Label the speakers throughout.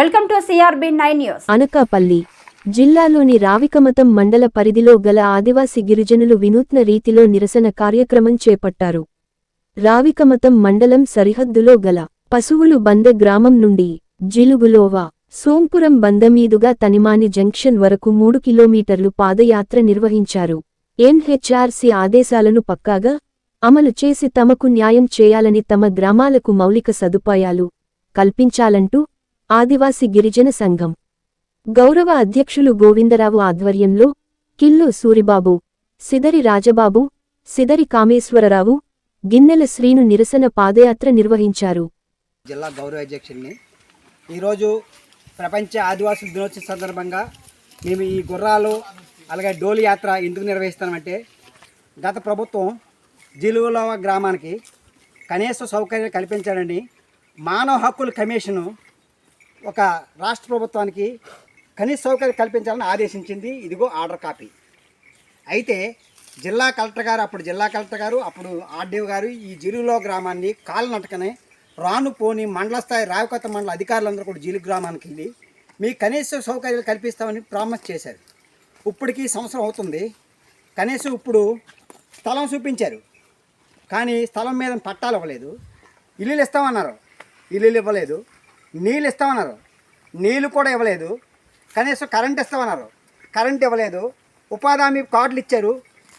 Speaker 1: Welcome to CRB9 news.
Speaker 2: Anakapalli జిల్లాలోని రావికమతం మండల పరిధిలో గల ఆదివాసి గిరిజనులు వినూత్న రీతిలో నిరసన కార్యక్రమం చేపట్టారు. రావికమతం మండలం సరిహద్దులో గల పశువులు బంద గ్రామం నుండి జిలుగులోవా సోంపురం బంద మీదుగా తనిమాని జంక్షన్ వరకు 3 కిలోమీటర్లు పాదయాత్ర నిర్వహించారు. NHRC ఆదేశాలను పక్కాగా అమలు చేసి తమకు న్యాయం చేయాలని, తమ గ్రామాలకు మౌలిక సదుపాయాలు కల్పించాలంటూ ఆదివాసి గిరిజన సంఘం గౌరవ అధ్యక్షులు గోవిందరావు ఆధ్వర్యంలో కిల్లు సూరిబాబు, సిదరి రాజబాబు, సిదరి కామేశ్వరరావు, గిన్నెల శ్రీను నిరసన పాదయాత్ర నిర్వహించారు.
Speaker 3: జిల్లా గౌరవ అధ్యక్షుడిని ఈరోజు ప్రపంచ ఆదివాసుల దినోత్సవం సందర్భంగా మేము ఈ గుర్రాలు అలాగే డోలి యాత్ర ఎందుకు నిర్వహిస్తామంటే, గత ప్రభుత్వం జిలుగులోవ గ్రామానికి కనీస సౌకర్యాలు కల్పించాలని మానవ హక్కుల కమిషను ఒక రాష్ట్ర ప్రభుత్వానికి కనీస సౌకర్యం కల్పించాలని ఆదేశించింది. ఇదిగో ఆర్డర్ కాపీ. అయితే జిల్లా కలెక్టర్ గారు అప్పుడు ఆర్డీఓ గారు ఈ జిలుగులో గ్రామాన్ని కాలనటకనే రాను పోని మండల స్థాయి రావికొత్త మండల అధికారులందరూ కూడా జిలుగు గ్రామానికి వెళ్ళి మీకు కనీస సౌకర్యాలు కల్పిస్తామని ప్రామిస్ చేశారు. ఇప్పటికీ సంవత్సరం అవుతుంది. కనీసం ఇప్పుడు స్థలం చూపించారు, కానీ స్థలం మీద పట్టాలు ఇవ్వలేదు. ఇల్లులు ఇస్తామన్నారు, ఇల్లులు ఇవ్వలేదు. నీళ్ళు ఇస్తామన్నారు, నీళ్ళు కూడా ఇవ్వలేదు. కనీసం కరెంట్ ఇస్తామన్నారు, కరెంట్ ఇవ్వలేదు. ఉపాధి హామీ కార్డులు ఇచ్చారు,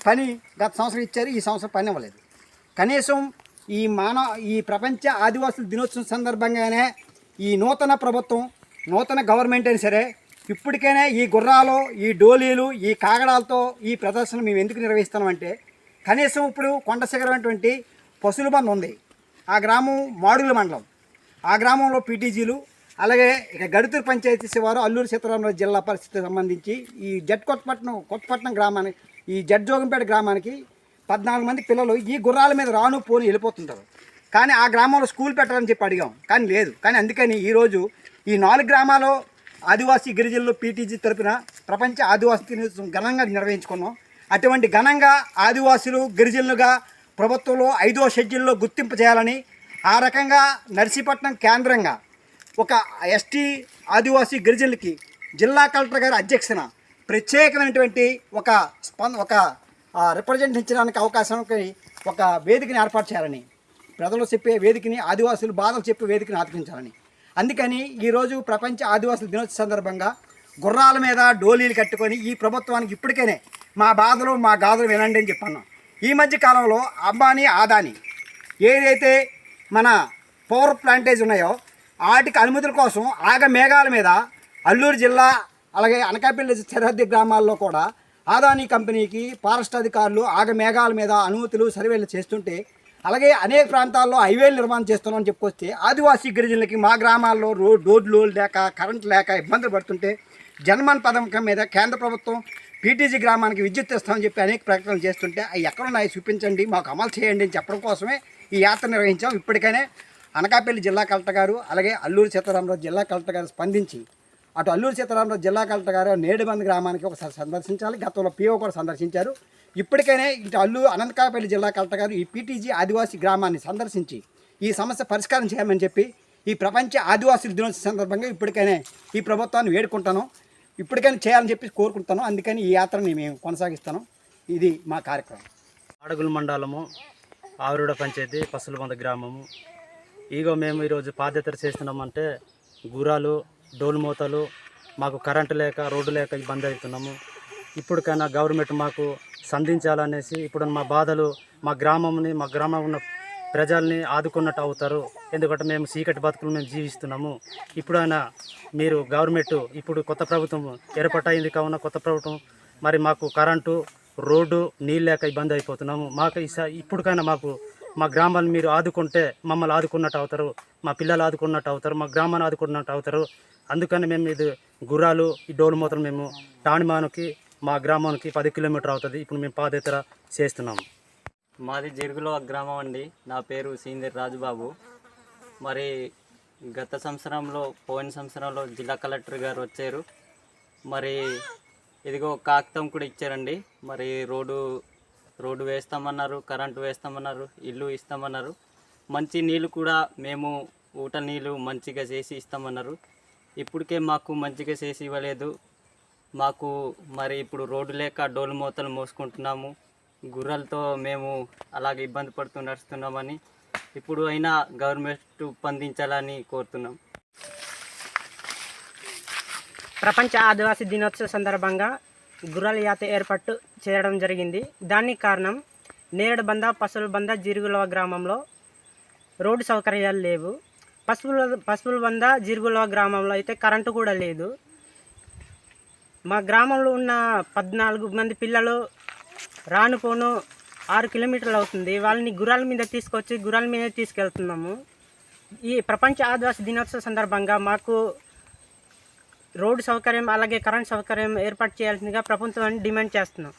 Speaker 3: పని గత సంవత్సరం ఇచ్చారు, ఈ సంవత్సరం పని ఇవ్వలేదు. కనీసం ఈ ప్రపంచ ఆదివాసుల దినోత్సవం సందర్భంగానే ఈ నూతన ప్రభుత్వం, నూతన గవర్నమెంట్ అయినా సరే ఇప్పటికైనా ఈ గుర్రాలు, ఈ డోలీలు, ఈ కాగడాలతో ఈ ప్రదర్శన మేము ఎందుకు నిర్వహిస్తున్నామంటే, కనీసం ఇప్పుడు కొండ శిఖరం అటువంటి పశువుల బంధ ఉంది. ఆ గ్రామం మాడుగుల మండలం. ఆ గ్రామంలో పీటీజీలు, అలాగే ఇక గడుతూరు పంచాయతీ శివారు అల్లూరు సీతారామరాజు జిల్లా పరిస్థితికి సంబంధించి ఈ కొత్తపట్నం గ్రామానికి, ఈ జోగంపేట గ్రామానికి 14 మంది పిల్లలు ఈ గుర్రాల మీద రాను పోని వెళ్ళిపోతుంటారు. కానీ ఆ గ్రామంలో స్కూల్ పెట్టాలని చెప్పి అడిగాం, కానీ లేదు. కానీ అందుకని ఈరోజు ఈ 4 గ్రామాలు ఆదివాసీ గిరిజనులు పీటీజీ తరపున ప్రపంచ ఆదివాసీ దినోత్సవం ఘనంగా నిర్వహించుకున్నాం. అటువంటి ఘనంగా ఆదివాసులు గిరిజనులుగా ప్రభుత్వంలో 5వ షెడ్యూల్లో గుర్తింపు చేయాలని, ఆ రకంగా నర్సీపట్నం కేంద్రంగా ఒక ఎస్టీ ఆదివాసీ గిరిజనులకి జిల్లా కలెక్టర్ గారి అధ్యక్షన ప్రత్యేకమైనటువంటి ఒక రిప్రజెంటించడానికి అవకాశానికి ఒక వేదికని ఏర్పాటు చేయాలని, ప్రజలు చెప్పే వేదికని, ఆదివాసులు బాధలు చెప్పే వేదికని ఆత్మించాలని. అందుకని ఈరోజు ప్రపంచ ఆదివాసుల దినోత్సవ సందర్భంగా గుర్రాల మీద డోలీలు కట్టుకొని ఈ ప్రభుత్వానికి ఇప్పటికైనా మా బాధలు, మా గాథలు వినండి అని చెప్పన్నాం. ఈ మధ్య కాలంలో అంబానీ, ఆదానీ ఏదైతే మన పవర్ ప్లాంటేజ్ ఉన్నాయో వాటికి అనుమతుల కోసం ఆగమేఘాల మీద అల్లూరు జిల్లా అలాగే అనకాపల్లి సరిహద్దు గ్రామాల్లో కూడా ఆదానీ కంపెనీకి ఫారెస్ట్ అధికారులు ఆగమేఘాల మీద అనుమతులు, సర్వేలు చేస్తుంటే, అలాగే అనేక ప్రాంతాల్లో హైవేలు నిర్మాణం చేస్తున్నామని చెప్పుకొస్తే ఆదివాసీ గిరిజనులకి మా గ్రామాల్లో రోడ్లు లేక, కరెంట్ లేక ఇబ్బందులు పడుతుంటే జన్మన్ పథకం మీద కేంద్ర ప్రభుత్వం పీటీజీ గ్రామానికి విద్యుత్ ఇస్తామని చెప్పి అనేక ప్రకటనలు చేస్తుంటే అవి ఎక్కడున్నాయి చూపించండి, మాకు అమలు చేయండి అని చెప్పడం కోసమే ఈ యాత్ర నిర్వహించాం. ఇప్పటికైనా అనకాపల్లి జిల్లా కలెక్టర్ గారు అలాగే అల్లూరు సీతారామరాజు జిల్లా కలెక్టర్ గారు స్పందించి, అటు అల్లూరు సీతారామరాజు జిల్లా కలెక్టర్ గారు నేడుబంద్ గ్రామానికి ఒకసారి సందర్శించాలి. గతంలో PO కూడా సందర్శించారు. ఇప్పటికైనా ఇటు అనకాపల్లి జిల్లా కలెక్టర్ గారు ఈ పీటీజీ ఆదివాసీ గ్రామాన్ని సందర్శించి ఈ సమస్య పరిష్కారం చేయమని చెప్పి ఈ ప్రపంచ ఆదివాసుల దినోత్సవం సందర్భంగా ఇప్పటికైనా ఈ ప్రభుత్వాన్ని వేడుకుంటాను, ఇప్పటికైనా చేయాలని చెప్పి కోరుకుంటాను. అందుకని ఈ యాత్రని మేము కొనసాగిస్తాను. ఇది మా కార్యక్రమం.
Speaker 4: ఆడగుల మండలము, ఆవిరుడ పంచాయతీ, పసులబంద గ్రామము. మేము ఈరోజు పాదయాత్ర చేస్తున్నామంటే గుర్రాలు, డోలు మూతలు, మాకు కరెంటు లేక, రోడ్డు లేక ఇబ్బంది అవుతున్నాము. ఇప్పటికైనా గవర్నమెంట్ మాకు సంధించాలనేసి, ఇప్పుడు మా బాధలు, మా గ్రామంలో ఉన్న ప్రజల్ని ఆదుకున్నట్టు అవుతారు. ఎందుకంటే మేము చీకటి బతుకులు మేము జీవిస్తున్నాము. ఇప్పుడైనా మీరు గవర్నమెంట్, ఇప్పుడు కొత్త ప్రభుత్వం ఏర్పాటైంది కావున కొత్త ప్రభుత్వం మరి మాకు కరెంటు, రోడ్డు, నీళ్ళు లేక ఇబ్బంది అయిపోతున్నాము. మాకు ఇప్పటికైనా మా గ్రామాన్ని మీరు ఆదుకుంటే మమ్మల్ని ఆదుకున్నట్టు అవుతారు, మా పిల్లలు ఆదుకున్నట్టు అవుతారు, మా గ్రామాన్ని ఆదుకున్నట్టు అవుతారు. అందుకని మేము ఇది గుర్రాలు, ఈ డోలు మూతలు మేము టాణిమానికి, మా గ్రామానికి 10 కిలోమీటర్ అవుతుంది. ఇప్పుడు మేము పాదయాత్ర చేస్తున్నాము.
Speaker 5: మాది జిరుగులో గ్రామం అండి. నా పేరు సీనియర్ రాజుబాబు. మరి పోయిన సంవత్సరంలో జిల్లా కలెక్టర్ గారు వచ్చారు. మరి ఇదిగో కాగితం కూడా ఇచ్చారండి. మరి రోడ్డు వేస్తామన్నారు, కరెంటు వేస్తామన్నారు, ఇల్లు ఇస్తామన్నారు. మంచి నీళ్ళు కూడా మేము ఊట నీళ్ళు మంచిగా చేసి ఇస్తామన్నారు. ఇప్పటికే మాకు మంచిగా చేసి ఇవ్వలేదు. మాకు మరి ఇప్పుడు రోడ్డు లేక డోలు మూతలు మోసుకుంటున్నాము. గుర్రాలతో మేము అలాగే ఇబ్బంది పడుతూ నడుస్తున్నామని ఇప్పుడు అయినా గవర్నమెంట్ స్పందించాలని కోరుతున్నాం.
Speaker 6: ప్రపంచ ఆదివాసీ దినోత్సవ సందర్భంగా గుర్రాల యాత్ర ఏర్పాటు చేయడం జరిగింది. దానికి కారణం నేరేడు బంద, పసుపుల బంద, జీరుగులవ గ్రామంలో రోడ్డు సౌకర్యాలు లేవు. పసుపుల బంద, జీరుగులవ గ్రామంలో అయితే కరెంటు కూడా లేదు. మా గ్రామంలో ఉన్న 14 మంది పిల్లలు రాను పోను 6 కిలోమీటర్లు అవుతుంది. వాళ్ళని గుర్రాల మీద తీసుకొచ్చి గుర్రాల మీద తీసుకెళ్తున్నాము. ఈ ప్రపంచ ఆదివాసీ దినోత్సవ సందర్భంగా మాకు రోడ్డు సౌకర్యం అలాగే కరెంట్ సౌకర్యం ఏర్పాటు చేయాల్సిందిగా ప్రభుత్వాన్ని డిమాండ్ చేస్తున్నాం.